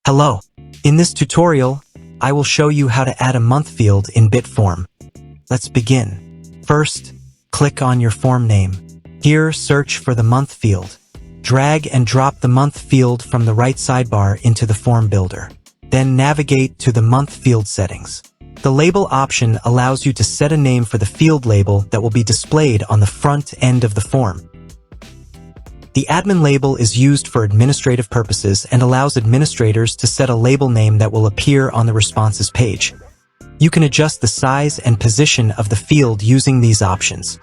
Hello. In this tutorial, I will show you how to add a month field in Bitform. Let's begin. First, click on your form name. Here, search for the month field. Drag and drop the month field from the right sidebar into the form builder. Then navigate to the month field settings. The label option allows you to set a name for the field label that will be displayed on the front end of the form. The admin label is used for administrative purposes and allows administrators to set a label name that will appear on the responses page. You can adjust the size and position of the field using these options.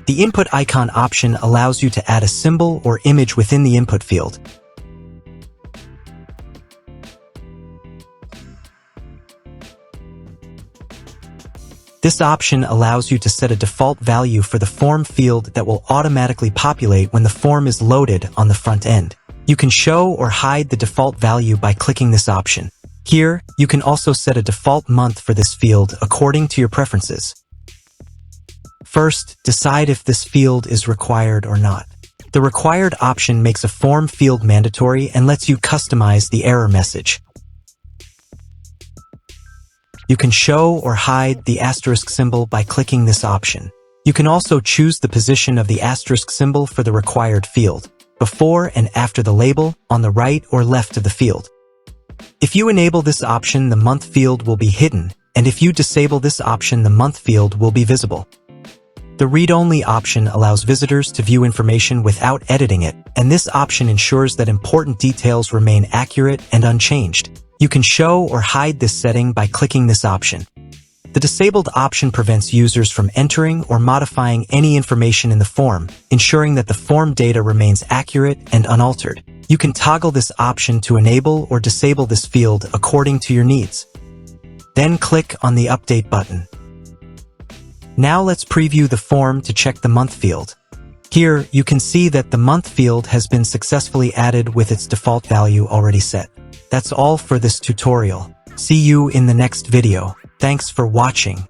The input icon option allows you to add a symbol or image within the input field. This option allows you to set a default value for the form field that will automatically populate when the form is loaded on the front end. You can show or hide the default value by clicking this option. Here, you can also set a default month for this field according to your preferences. First, decide if this field is required or not. The required option makes a form field mandatory and lets you customize the error message. You can show or hide the asterisk symbol by clicking this option. You can also choose the position of the asterisk symbol for the required field, before and after the label, on the right or left of the field. If you enable this option, the month field will be hidden, and if you disable this option, the month field will be visible. The read-only option allows visitors to view information without editing it, and this option ensures that important details remain accurate and unchanged. You can show or hide this setting by clicking this option. The disabled option prevents users from entering or modifying any information in the form, ensuring that the form data remains accurate and unaltered. You can toggle this option to enable or disable this field according to your needs. Then click on the Update button. Now let's preview the form to check the month field. Here, you can see that the month field has been successfully added with its default value already set. That's all for this tutorial. See you in the next video. Thanks for watching.